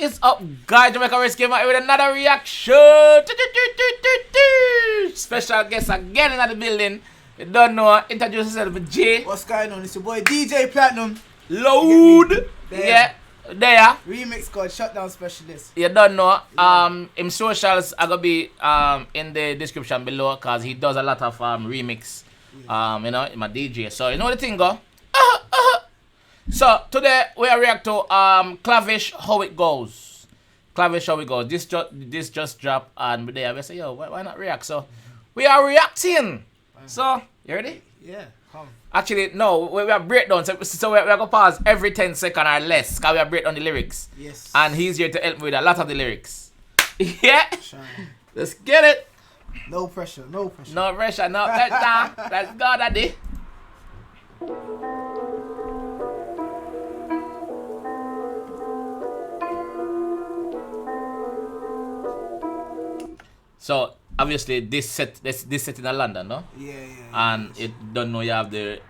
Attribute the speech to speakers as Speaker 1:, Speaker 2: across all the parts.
Speaker 1: is up, guys? Jamaica Race came out with another reaction. Special guest again in the building. You don't know, introduce yourself, Jay.
Speaker 2: What's going on? It's your boy DJ Platinum.
Speaker 1: Load. Yeah. There.
Speaker 2: Remix called Shutdown Specialist.
Speaker 1: You don't know. Him socials are gonna be in the description below because he does a lot of remix. You know, my DJ. So you know the thing go. So today we are react to Clavish How It Goes. Clavish How It Goes. This just dropped and there we say, yo, why not react? So we are reacting. So you ready?
Speaker 2: Yeah, come.
Speaker 1: Actually, no, we have breakdown. So we're going to pause every 10 seconds or less because we have breakdown the lyrics.
Speaker 2: Yes.
Speaker 1: And he's here to help me with a lot of the lyrics. Yeah?
Speaker 2: Shine.
Speaker 1: Let's get it.
Speaker 2: No pressure, no pressure.
Speaker 1: No pressure, no. Let's go, daddy. So, obviously, this set in London, no?
Speaker 2: Yeah.
Speaker 1: And it don't know you have the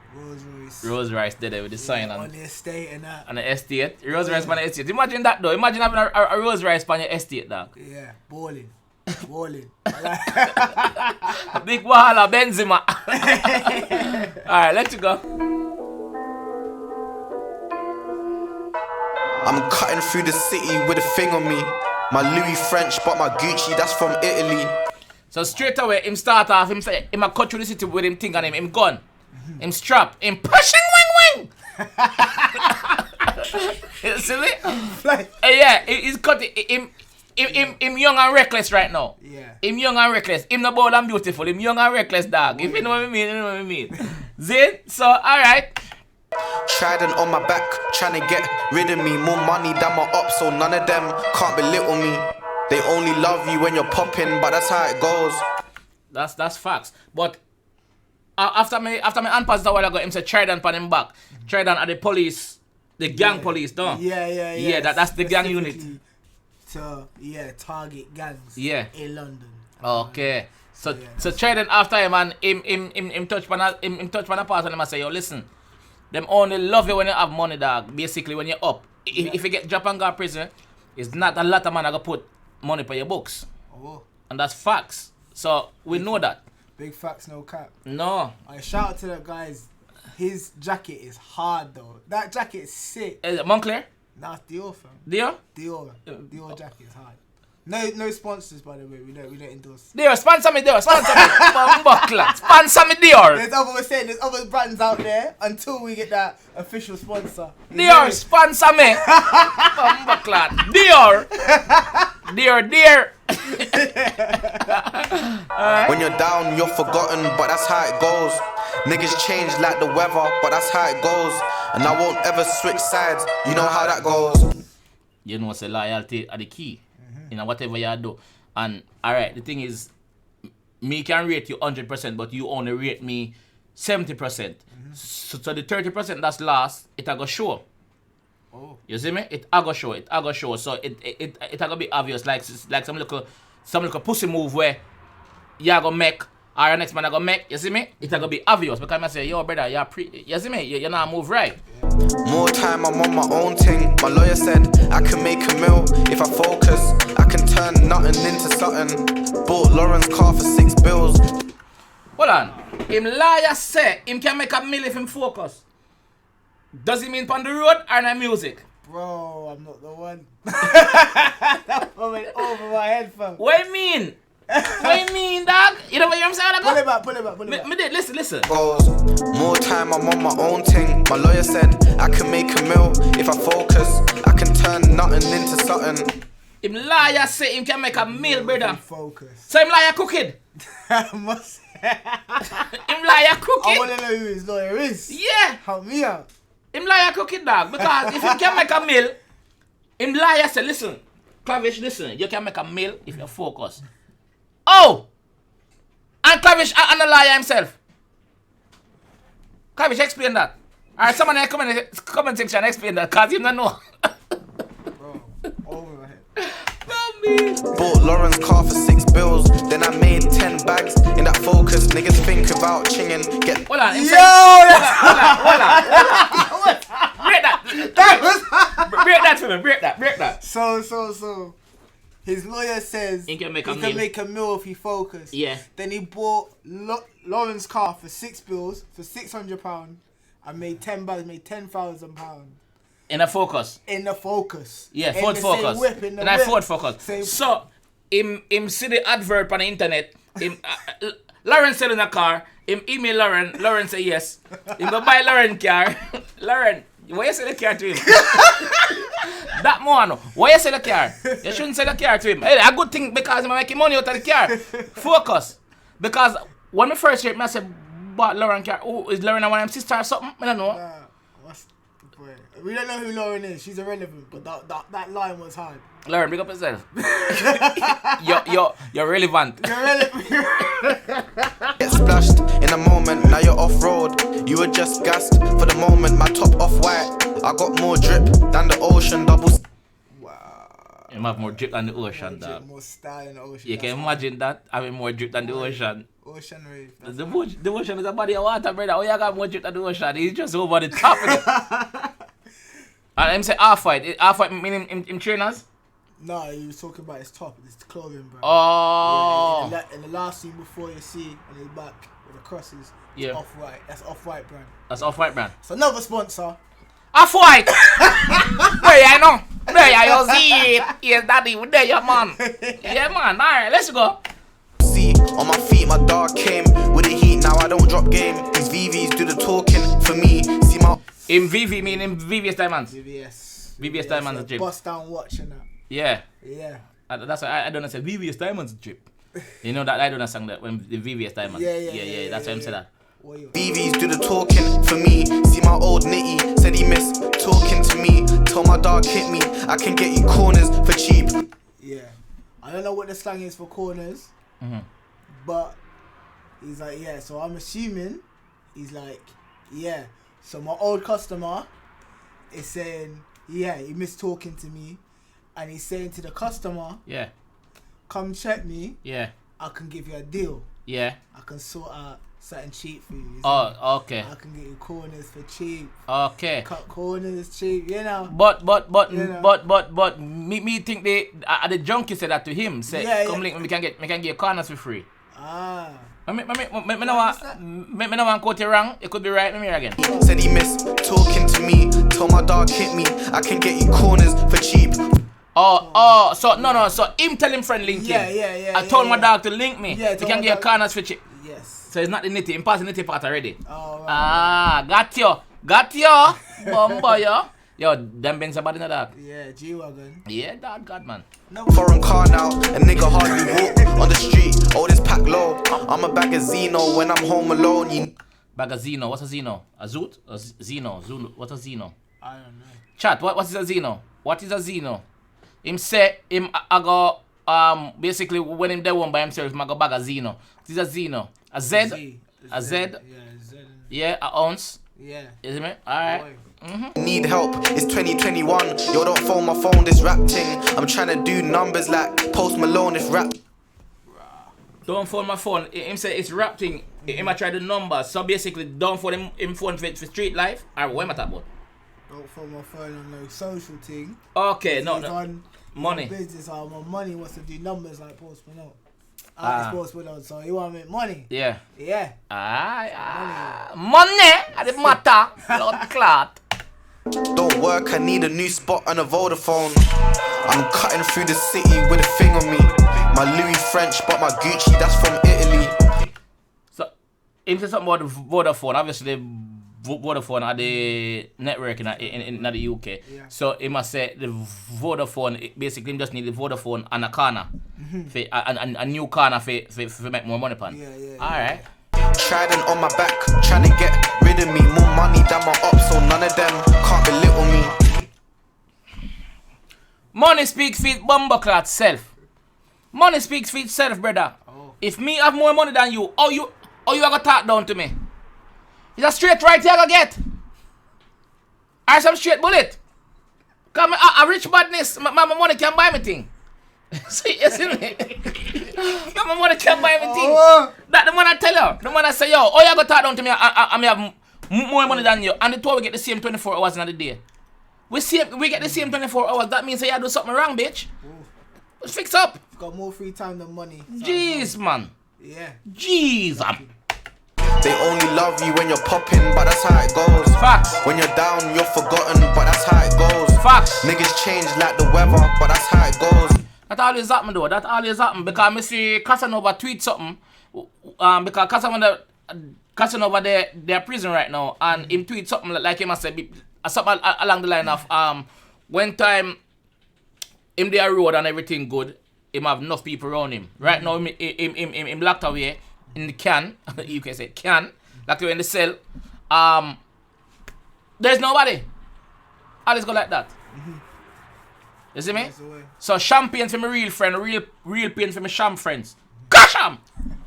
Speaker 1: Rose Rice there with the sign
Speaker 2: on the estate and that.
Speaker 1: On the estate. Rose Rice on the estate. Imagine that though. Imagine having a Rose Rice on your estate, dog.
Speaker 2: Yeah, balling. Balling.
Speaker 1: Big Wahala, Benzema. Alright, let's go.
Speaker 3: I'm cutting through the city with a thing on me. My Louis French, but my Gucci, that's from Italy.
Speaker 1: So straight away, him start off, him say, him a cut through the city with him thing on him gun. Him strap, him pushing wing. You see me? Yeah, he's cut him young and reckless right now.
Speaker 2: Yeah.
Speaker 1: Him young and reckless. Him not bold and beautiful. Him young and reckless, dog. If you know what I mean, you know what I mean. Zin, so alright.
Speaker 3: Trident on my back, trying to get rid of me. More money than my ops, so none of them can't belittle me. They only love you when you're popping, but that's how it goes.
Speaker 1: That's facts. But after me unpassed a while ago, him said Trident on him back. Trident are the police, the gang police, no?
Speaker 2: Yeah.
Speaker 1: Yeah, that's the gang unit.
Speaker 2: To target gangs.
Speaker 1: Yeah.
Speaker 2: In London.
Speaker 1: Okay. So Trident after him and him touch on a part and him and say, yo, listen. Them only love you when you have money, dog. Basically, when you're up. If you get Japan guard prison, it's not a lot of man that gonna put money for your books.
Speaker 2: Oh.
Speaker 1: And that's facts. So we know that.
Speaker 2: Big facts, no cap.
Speaker 1: No.
Speaker 2: I shout out to the guys. His jacket is hard though. That jacket is sick.
Speaker 1: Is it Moncler?
Speaker 2: Nah, Dior fam.
Speaker 1: Dior?
Speaker 2: Dior jacket is hard. No sponsors by the way. We don't endorse.
Speaker 1: Dior, sponsor me. Sponsor me, Dior.
Speaker 2: There's other brands out there until we get that official sponsor.
Speaker 1: Dior, sponsor me. Dior.
Speaker 3: When you're down, you're forgotten, but that's how it goes. Niggas change like the weather, but that's how it goes. And I won't ever switch sides, you know how that goes.
Speaker 1: You know, say loyalty are the key. You know, whatever you do. And alright, the thing is, me can rate you 100%, but you only rate me 70%. So the 30% that's lost, it a go show.
Speaker 2: Oh.
Speaker 1: You see me? It a go show. So it a go be obvious, like some little pussy move where you a go make, or the next man a go make. You see me? It a go be obvious because I say, yo brother, you see me? You not move right.
Speaker 3: More time, I'm on my own thing. My lawyer said I can make a meal if I focus. I can turn nothing into something. Bought Lauren's car for 6 bills.
Speaker 1: Hold on. Him lawyer say him can make a meal if him focus. Does he mean on the road or in music?
Speaker 2: Bro, I'm not the one. That went over my head, fam.
Speaker 1: What you mean? What you mean, dog? You know what I'm saying?
Speaker 2: Pull it back.
Speaker 1: Me did, listen.
Speaker 3: Goes. More time, I'm on my own thing. My lawyer said I can make a meal if I focus. I can turn nothing into something.
Speaker 1: Him liar say him can make a meal, brother.
Speaker 2: Focus.
Speaker 1: So him liar cooking. Him liar cooking.
Speaker 2: I wanna know who his lawyer is.
Speaker 1: Yeah.
Speaker 2: Help me out.
Speaker 1: Him liar cooking, dog. Because if he can make a meal, him liar say, listen, Clavish, listen, you can make a meal if you focus. Oh! And Clavish and the liar himself. Clavish, explain that. Alright, someone in the comment section explain that, because you don't know.
Speaker 2: Bro, over my head.
Speaker 3: Bought Lauren's car for 6 bills. Then I made 10 bags in that focus. Niggas think about chinging. Get.
Speaker 1: Hold on.
Speaker 2: Yo!
Speaker 1: Hold on. Break that. Break that for me. Break that.
Speaker 2: So. His lawyer says
Speaker 1: he can make
Speaker 2: a mil if he focus.
Speaker 1: Yeah.
Speaker 2: Then he bought Lauren's car for £6 for £600 and made £10, made £10,000
Speaker 1: in a Focus.
Speaker 2: in the Focus.
Speaker 1: Yeah,
Speaker 2: In
Speaker 1: Ford
Speaker 2: the
Speaker 1: Focus.
Speaker 2: same whip, in the
Speaker 1: In a
Speaker 2: whip.
Speaker 1: Ford Focus.
Speaker 2: Same-
Speaker 1: So, him see the advert on the internet. Him, Lauren selling a car. Him email Lauren. Lauren say yes. Him go buy Lauren car. Lauren, why you sell the car to him? That man, why you sell the car? You shouldn't sell the car to him. Hey, a good thing because I'm making money out of the car. Focus. Because when we first heard me, I said, bought Lauren car. Oh, is Lauren one of them sister or something? I don't know.
Speaker 2: Boy, we don't know who Lauren is. She's irrelevant, but that line was hard.
Speaker 1: Lauren, big up yourself. you're relevant.
Speaker 3: Get splashed in a moment, now you're off road. You were just gassed for the moment, my top off white. I got more drip than the ocean, double.
Speaker 2: Wow.
Speaker 1: You have more drip than the ocean, dog.
Speaker 2: More style in the ocean.
Speaker 1: You can imagine that having more drip than the ocean.
Speaker 2: Ocean rave.
Speaker 1: The ocean is a body of water, brother. Oh, you got more drip than the ocean. He's just over the top of it. And him say half white. Half white meaning in trainers?
Speaker 2: No, he was talking about his top, his clothing, bro.
Speaker 1: Oh.
Speaker 2: Yeah, in the last scene before you see on his back with the crosses,
Speaker 1: Yeah.
Speaker 2: Off-White. That's Off-White brand.
Speaker 1: That's off-white brand.
Speaker 2: It's another sponsor.
Speaker 1: Off-white! There you know. There you see it. Yes, daddy. There you, man. Yeah, man. All right, let's go.
Speaker 3: See, on my feet, my dog came with the heat. Now I don't drop game. These VVs do the talking for me. See my.
Speaker 1: In VV meaning VVS Diamonds.
Speaker 2: VVS
Speaker 1: Diamonds drip.
Speaker 2: Bust down watch and that.
Speaker 1: Yeah.
Speaker 2: Yeah.
Speaker 1: That's why I don't know. Say VVS Diamonds drip. You know that I don't know song that when the VVS Diamonds. Yeah. That's why I'm saying that.
Speaker 3: VVs do the talking for me. See my old nitty said he missed talking to me. Told my dog hit me. I can get you corners for cheap.
Speaker 2: Yeah. I don't know what the slang is for corners, but he's like, yeah. So I'm assuming he's like, yeah. So my old customer is saying, yeah, he missed talking to me, and he's saying to the customer,
Speaker 1: Yeah.
Speaker 2: come check me.
Speaker 1: Yeah.
Speaker 2: I can give you a deal.
Speaker 1: Yeah.
Speaker 2: I can sort out something cheap for you.
Speaker 1: Oh, okay.
Speaker 2: I can get you corners for cheap.
Speaker 1: Okay.
Speaker 2: Cut corners cheap, you know.
Speaker 1: But
Speaker 2: You know.
Speaker 1: but me think the junkie said that to him. Say,
Speaker 2: Yeah,
Speaker 1: come
Speaker 2: yeah.
Speaker 1: link, we can get you corners for free.
Speaker 2: Ah.
Speaker 1: Me no want quote you wrong. It could be right. Let me hear again.
Speaker 3: Said he missed talking to me. Told my dog hit me. I can get you corners for cheap.
Speaker 1: Oh, so no. So him tell him friend link him.
Speaker 2: Yeah.
Speaker 1: I told my dog to link me.
Speaker 2: Yeah,
Speaker 1: He
Speaker 2: told
Speaker 1: can
Speaker 2: my
Speaker 1: get
Speaker 2: dog-
Speaker 1: corners for cheap.
Speaker 2: Yes.
Speaker 1: So it's not the nitty. Him pass the nitty part already.
Speaker 2: Oh, right.
Speaker 1: Got you. Bumbo yo. Yo, them bends about in the dog.
Speaker 2: Yeah, G-Wagon.
Speaker 1: Yeah, God man.
Speaker 3: Foreign car now, a nigga hardly walk on the street. Oh, this pack low. I'm a bag of Zeno when I'm home alone. You
Speaker 1: Bag of Zeno. What's a Zeno? A Zoot? A Zeno. What's a Zeno?
Speaker 2: I don't know.
Speaker 1: Chat, what is a Zeno? What is a Zeno? Him say him I go basically when him there one by himself, him I go bag a Zeno. What is a Zeno? A Z? A Z?
Speaker 2: Yeah, Z.
Speaker 1: Yeah, a ounce.
Speaker 2: Yeah.
Speaker 1: Is it? Alright.
Speaker 3: need help. It's 2021. Yo, don't phone my phone. This rap thing. I'm trying to do numbers like Post Malone. If rap.
Speaker 1: Don't phone my phone. Him say it's rap thing. Him I try the numbers. So basically don't phone him phone for street life. Alright, what am I talking about?
Speaker 2: Don't phone my phone on no social thing.
Speaker 1: Okay,
Speaker 2: He's
Speaker 1: no.
Speaker 2: on
Speaker 1: Money.
Speaker 2: business, my money wants to do numbers like Post Malone.
Speaker 1: Ah.
Speaker 2: Post Malone, so you want to make money.
Speaker 1: Yeah.
Speaker 2: Yeah.
Speaker 1: Money. I did matter. Blood clot.
Speaker 3: Don't work, I need a new spot on a Vodafone. I'm cutting through the city with a thing on me. My Louis French, but my Gucci, that's from Italy.
Speaker 1: So, him say something about the Vodafone. Obviously, Vodafone are the network in the UK.
Speaker 2: Yeah.
Speaker 1: So, he must say the Vodafone, basically, him just need the Vodafone and a corner. For, a new corner for make more money pan.
Speaker 2: Yeah.
Speaker 1: Alright.
Speaker 3: Trident on my back, trying to get rid of me. More money than my ops, so none of them can't belittle me.
Speaker 1: Money speaks for it, bumbleclot self. Money speaks for itself, brother.
Speaker 2: Oh.
Speaker 1: If me have more money than you, how you are gonna talk down to me? It's a straight right you gonna get. Or some straight bullet. Cause a rich badness, my money can buy me thing. See, you see me? My money can buy me thing.
Speaker 2: Oh.
Speaker 1: That the man I tell you. The man I say, yo, how you gonna talk down to me? I have more money than you. And the two we get the same 24 hours in the day. We get the same 24 hours. That means you do something wrong, bitch. Let's fix up.
Speaker 2: Got more free time than money.
Speaker 1: Jeez, man.
Speaker 2: Yeah.
Speaker 1: Jeez.
Speaker 3: They only love you when you're popping, but that's how it goes.
Speaker 1: Facts.
Speaker 3: When you're down, you're forgotten, but that's how it goes.
Speaker 1: Facts.
Speaker 3: Niggas change like the weather, but that's how it goes.
Speaker 1: That always happen though. That always happen because I see Casanova tweet something. Because Casanova they're prison right now, and him tweet something like him say something along the line of when time him there road and everything good, him have enough people around him. Right now him locked away in the can. You can say can locked away in the cell. There's nobody. Always go like that. You see me? So champagne for my real friend, real pain for my sham friends. Gosh,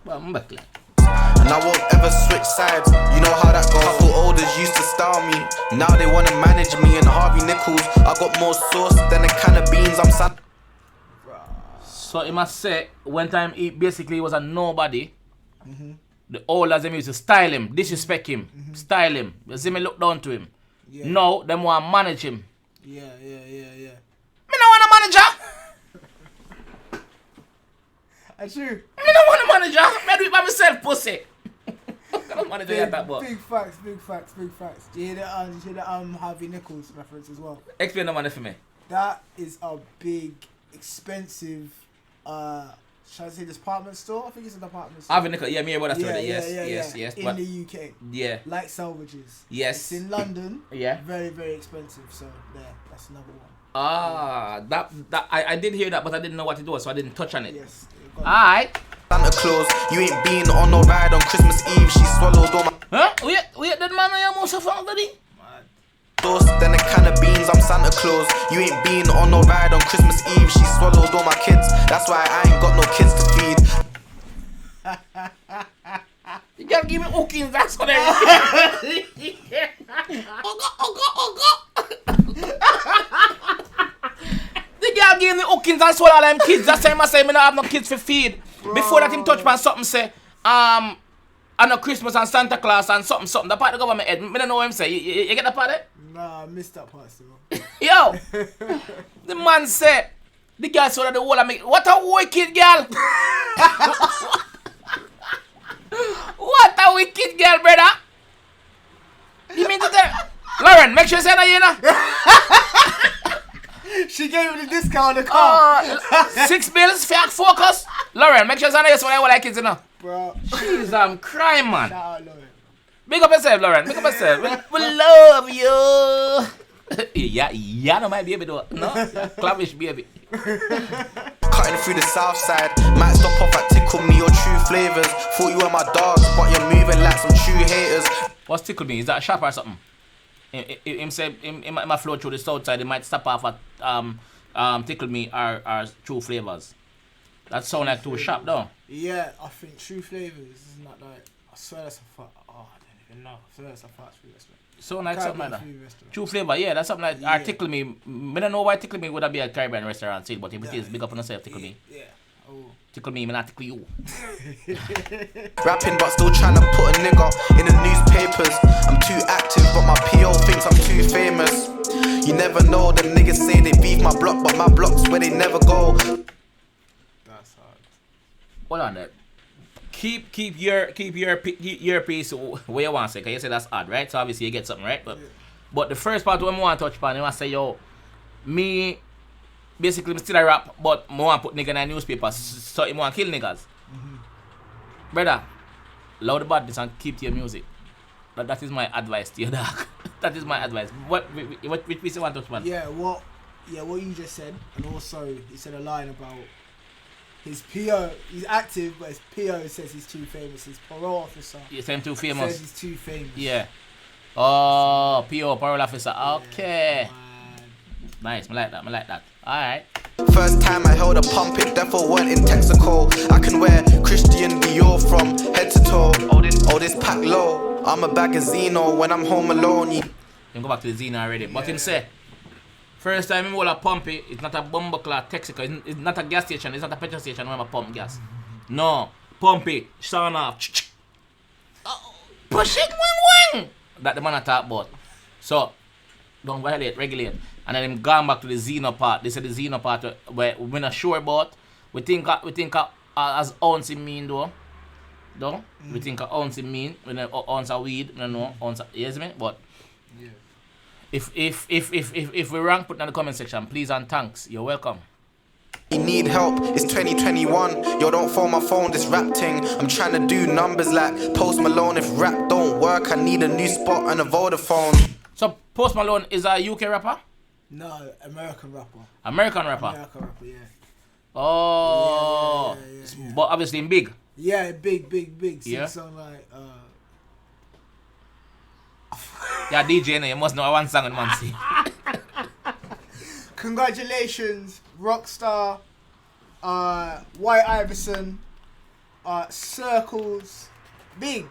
Speaker 1: well, I'm back like.
Speaker 3: And I won't ever switch sides, you know how that goes. Couple olders used to style me, now they wanna manage me. And Harvey Nichols, I got more sauce than a can of beans. I'm sad.
Speaker 1: So he must say, one time he basically was a nobody. The olders them used to style him, disrespect him, style him. You see me look down to him.
Speaker 2: Yeah.
Speaker 1: Now them want to manage him.
Speaker 2: Yeah.
Speaker 1: Me no want a manager.
Speaker 2: That's true.
Speaker 1: Me no want a manager. Me do it by myself, pussy. I don't manager you that boy.
Speaker 2: Big facts. Do you hear the Harvey Nichols reference as well?
Speaker 1: Explain the money for me.
Speaker 2: That is a big, expensive, should I say department store? I think it's a department store.
Speaker 1: Harvey Nichols, yeah, me about that story. Yes.
Speaker 2: In
Speaker 1: But
Speaker 2: the UK.
Speaker 1: yeah.
Speaker 2: Like Selvages.
Speaker 1: Yes.
Speaker 2: It's in London.
Speaker 1: Yeah.
Speaker 2: Very, very expensive. So there, that's another one.
Speaker 1: I did hear that, but I didn't know what it was, so I didn't touch on it.
Speaker 2: Yes.
Speaker 1: Alright.
Speaker 3: Santa Claus, you ain't been on no ride on Christmas Eve. She swallowed all my
Speaker 1: Huh? Wait, that man I almost found already?
Speaker 3: sauce than a can of beans. I'm Santa Claus, you ain't been on no ride on Christmas Eve. She swallowed all my kids, that's why I ain't got no kids to feed.
Speaker 1: You gotta give me hookings, that's what I The girl give me hookings and swallow all them kids. That's why I say me not have no kids for feed. Before that him touch man something say, I know Christmas and Santa Claus and something. That part of the government head. Me don't know what him say. You get that part there?
Speaker 2: Nah, I missed that part still.
Speaker 1: Yo! The man said, the girl saw that the whole of me. What a wicked girl! What a wicked girl, brother! You mean to tell? Lauren, make sure you say that, you know?
Speaker 2: She gave me the discount on the car.
Speaker 1: 6 bills, Fiat Focus. Lauren, make sure you say that, what I like kids, you know?
Speaker 2: Bro.
Speaker 1: Jeez, I'm crying, man.
Speaker 2: Shout out, Lauren.
Speaker 1: Big up yourself, Lauren. Big up yourself. We love you. Yeah, no, my baby, though. No? Clavish baby.
Speaker 3: Cutting through the south side, might stop off at Tickle Me or True Flavors. Thought you were my dogs, but you're moving like some true haters.
Speaker 1: What's Tickle Me? Is that a shop or something? Him say, him might flow through the south side. He might stop off at Tickle Me or True Flavors. That sound like to a shop, though.
Speaker 2: Yeah, I think True Flavors is not like. I swear that's a fast. Oh, I don't even know. I swear that's a fast food restaurant.
Speaker 1: Sound like something like that.
Speaker 2: Food restaurant.
Speaker 1: True Flavor, yeah, that's something like. Or Tickle Me. I don't know why Tickle Me would have be a Caribbean restaurant still, but if it is, big up on yourself, Tickle Me.
Speaker 2: Yeah. Oh.
Speaker 1: Tickle Me, not tickle you.
Speaker 3: Rapping but still trying to put a nigga in the newspapers. I'm too active but my PO thinks I'm too famous. You never know, the niggas say they beef my block, but my block's where they never go.
Speaker 2: That's hard.
Speaker 1: Hold on there. Keep your piece where you want to say, because you say that's odd, right? So obviously you get something, right? But the first part when I want to touch upon, I want to say, yo, me basically still a rap, but I want to put nigga in a newspaper, so I want to kill niggas. Brother, loud the badness and keep to your music. That is my advice to you, dog. That is my advice. Which piece you want to touch upon?
Speaker 2: Yeah, what you just said, and also he said a line about his PO. He's active, but his PO says he's too famous. His parole officer
Speaker 1: You say him too famous?
Speaker 2: says he's too famous.
Speaker 1: Yeah. Oh, PO, parole officer. Okay.
Speaker 2: Man.
Speaker 1: Nice, I like that. Alright.
Speaker 3: First time I held a pump, it defo weren't in Texaco. I can wear Christian Dior from head to toe. Oh this pack low. I'm a bag of Zeno when I'm home alone.
Speaker 1: You can go back to the Zena already. But him say, first time him hold a pump it, it's not a bumbleclaw Texaco. It's not a gas station. It's not a petrol station where I pump gas. No. Pump it. Shine off. Push it. Wing. That the man I talk about. So, don't violate. Regulate. and then him gone back to the Xeno part. This is the Xeno part where we're not sure about. We think as ounce mean though. We think ounce mean when ounce of weed, ounce. You see me? But
Speaker 2: Yeah.
Speaker 1: if we rank put in the comment section, please and thanks. You're welcome.
Speaker 3: You need help, it's 2021. Yo, don't phone my phone, this rap thing. I'm trying to do numbers like Post Malone. If rap don't work, I need a new spot and a Vodafone.
Speaker 1: So Post Malone is a UK rapper?
Speaker 2: No, American rapper.
Speaker 1: American rapper?
Speaker 2: American rapper, yeah.
Speaker 1: Oh.
Speaker 2: Yeah.
Speaker 1: But obviously big.
Speaker 2: Yeah, big.
Speaker 1: Yeah.
Speaker 2: Song like,
Speaker 1: Yeah, DJ, you must know one song in man see.
Speaker 2: Congratulations, Rockstar, White Iverson, Circles, Big.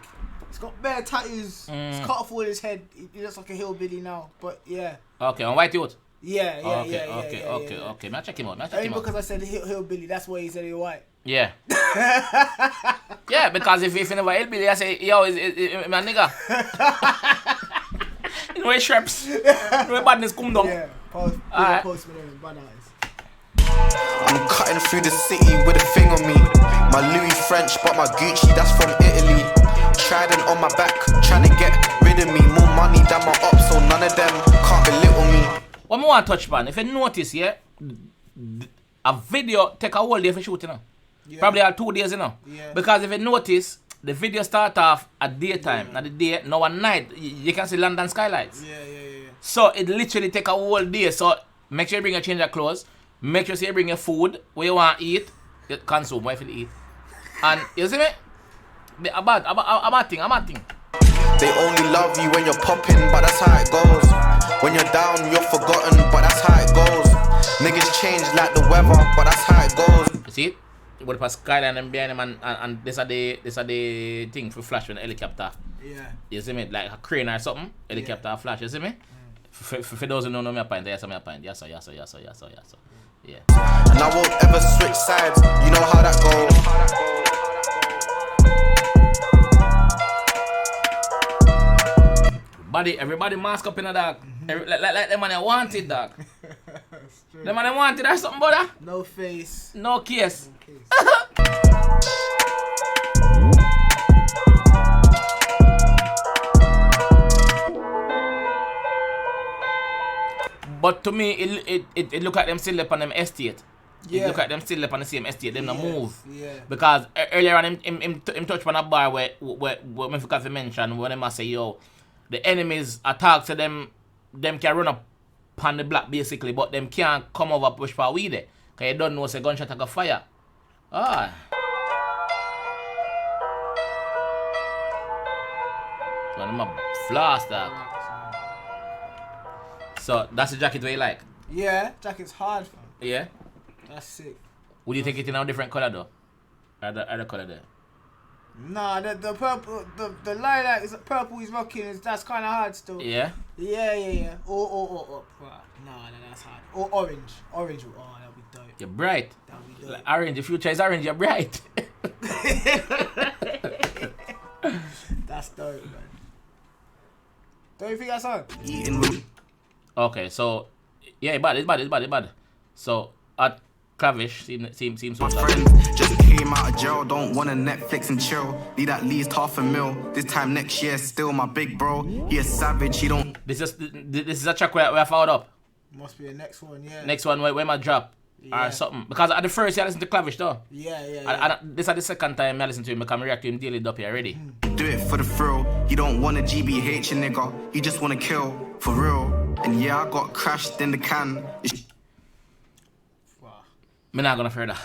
Speaker 2: He's got bare tattoos. He's cut off all his head. He looks like a hillbilly now. But yeah.
Speaker 1: Okay, on White Youth.
Speaker 2: Yeah.
Speaker 1: Okay. Now check him out.
Speaker 2: Only because I said hillbilly, that's why he said he white.
Speaker 1: Yeah. Yeah, because if you never hillbilly, I say, yo, is my nigga. You know, Shreps. You know, badness come down.
Speaker 2: Yeah. Post Malone, bad eyes.
Speaker 3: I'm cutting through the city with a thing on me. My Louis French, but my Gucci, that's from Italy. Trident on my back, trying to get rid of me. More money than my ops, so none of them can't belittle me.
Speaker 1: What I want to touch, man, if you notice, yeah, a video take a whole day for shooting,
Speaker 2: Yeah.
Speaker 1: Probably all 2 days,
Speaker 2: Yeah.
Speaker 1: Because if you notice, the video start off at daytime, not the day, now at night, you can see London skylights.
Speaker 2: Yeah.
Speaker 1: So it literally take a whole day. So make sure you bring a change of clothes. Make sure you bring your food where you want to eat. You consume what you eat. And you see me? A bad thing.
Speaker 3: They only love you when you're popping, but that's how it goes. When you're down, you're forgotten, but that's how it goes. Niggas change like the weather, but that's how it goes.
Speaker 1: You see it? You go to a skyline and behind them and this are the thing for flash when the helicopter.
Speaker 2: Yeah.
Speaker 1: You see me? Like a crane or something. Helicopter flash, you see me? For those who don't know me a point, yes, I'm a point. Yes, sir. Yeah.
Speaker 3: And I won't ever switch sides, you know how that goes.
Speaker 1: Everybody mask up in the dark. Like them man they want it, dog. Them man they want it or something, brother.
Speaker 2: No face.
Speaker 1: No case. But to me, it look like them still up on them estate.
Speaker 2: Yeah.
Speaker 1: It look like them still up on the same estate. Them no move.
Speaker 2: Yeah.
Speaker 1: Because earlier on, him touch on a bar where me forgot to mention when them say, yo, the enemies attack, so them can run up on the block basically, but them can't come over push for we there. Cause you don't know say gunshot like a fire. Ah. So them a blast dog. So that's the jacket where you like?
Speaker 2: Yeah, jacket's hard, fam.
Speaker 1: Yeah?
Speaker 2: That's sick.
Speaker 1: Would you take it in a different colour though? Other colour there?
Speaker 2: Nah, the purple, the lilac is purple he's rocking. That's kind of hard still.
Speaker 1: Yeah?
Speaker 2: Yeah. Or nah, that's hard. Or orange. Oh, that'll be dope.
Speaker 1: You're bright.
Speaker 2: That'll be dope.
Speaker 1: Like orange, the future is orange, you're bright.
Speaker 2: That's dope, man. Don't you think that's hard?
Speaker 1: Okay, so yeah, it's bad. So at Clavish seems
Speaker 3: My
Speaker 1: so
Speaker 3: friends just came out of jail, don't wanna Netflix and chill. Need at least $500,000. This time next year, still my big bro. He a savage, he don't.
Speaker 1: This is a track where I found up.
Speaker 2: Must be the next one, yeah.
Speaker 1: Next one where my drop or something. Because at the first I listen to Clavish though.
Speaker 2: Yeah.
Speaker 1: And this is the second time I listen to him because I react to him daily up here already.
Speaker 3: Do it for the thrill. He don't want a GBH, a nigga. He just wanna kill, for real. And yeah, I got crashed in the can.
Speaker 1: Me not gonna further.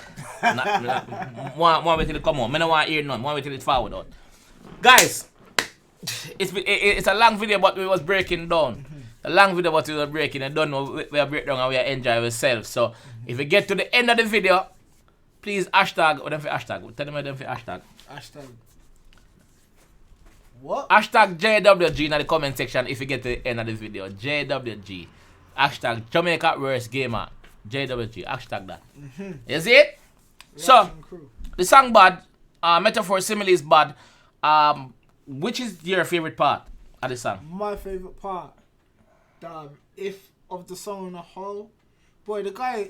Speaker 1: Want wait till it come on. Me not want to hear none. Want wait till it forward out. Guys, it's a long video but we was breaking down. A long video but we was breaking and don't know we are break down and we are enjoy ourselves. So if we get to the end of the video, please hashtag. What them for hashtag? Tell them for hashtag.
Speaker 2: Hashtag. What?
Speaker 1: Hashtag JWG in the comment section if you get to the end of the video. JWG. Hashtag Jamaica Worst Gamer. JWG. Hashtag that. You see it? So, the song bad. Metaphor simile is bad. Which is your favorite part of the song?
Speaker 2: My favorite part. If of the song on a whole, boy, the guy,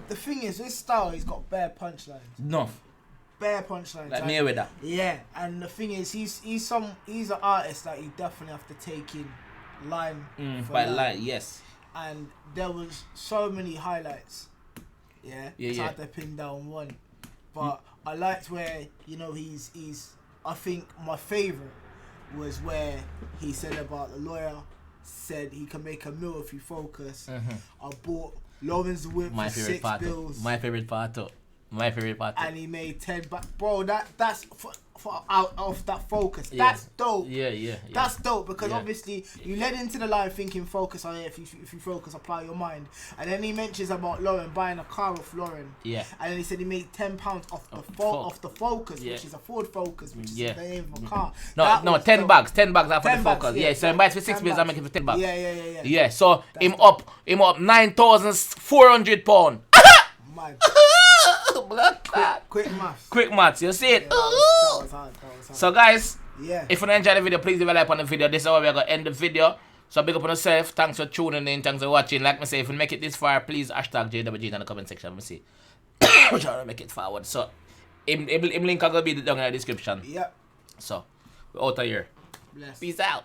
Speaker 2: the thing is, his style, he's got bare punchlines.
Speaker 1: No.
Speaker 2: Bare punchlines.
Speaker 1: Like Mayweather.
Speaker 2: Yeah, and the thing is, he's an artist that you definitely have to take in line for
Speaker 1: By
Speaker 2: line.
Speaker 1: line, yes.
Speaker 2: And there was so many highlights. Yeah.
Speaker 1: Yeah,
Speaker 2: so I
Speaker 1: yeah.
Speaker 2: had to pin down one. But I liked where, you know, he's I think my favourite was where he said about the lawyer, said he can make a meal if you focus. I bought Lauren's whip
Speaker 1: My
Speaker 2: for
Speaker 1: favorite
Speaker 2: 6
Speaker 1: part.
Speaker 2: bills.
Speaker 1: My favorite part. Too. My favorite part.
Speaker 2: And he made 10 back. Bro, that's for out of that focus.
Speaker 1: Yeah.
Speaker 2: That's dope.
Speaker 1: Yeah.
Speaker 2: That's dope because
Speaker 1: Yeah.
Speaker 2: obviously you led into the line thinking focus on it. If you focus, apply your mind. And then he mentions about Lauren buying a car with Lauren.
Speaker 1: Yeah.
Speaker 2: And then he said he made £10 off the
Speaker 1: Focus.
Speaker 2: off the Focus,
Speaker 1: Yeah.
Speaker 2: which is a Ford Focus, which is
Speaker 1: Yeah.
Speaker 2: the name of a car.
Speaker 1: No,
Speaker 2: That
Speaker 1: no,
Speaker 2: was
Speaker 1: 10
Speaker 2: dope.
Speaker 1: bags. 10 bags after
Speaker 2: 10
Speaker 1: the
Speaker 2: bags,
Speaker 1: focus.
Speaker 2: yeah,
Speaker 1: Yeah, so he buys for 6
Speaker 2: 10
Speaker 1: bills. I'm
Speaker 2: bags.
Speaker 1: making for 10 bags.
Speaker 2: Yeah.
Speaker 1: Yeah, so
Speaker 2: That's
Speaker 1: him
Speaker 2: dope.
Speaker 1: up £9,400.
Speaker 2: Man,
Speaker 1: Blood clot.
Speaker 2: quick maths.
Speaker 1: Quick maths, you see it?
Speaker 2: Yeah, that was hard.
Speaker 1: So guys,
Speaker 2: Yeah.
Speaker 1: if you enjoyed the video, please leave a like on the video. This is how we're going to end the video. So big up on yourself. Thanks for tuning in. Thanks for watching. Like me say, if you make it this far, please hashtag JWG in the comment section. Let me see. We're trying to make it forward. So, him link are going to be down in the description.
Speaker 2: Yep.
Speaker 1: So, we're out of here.
Speaker 2: Bless.
Speaker 1: Peace out.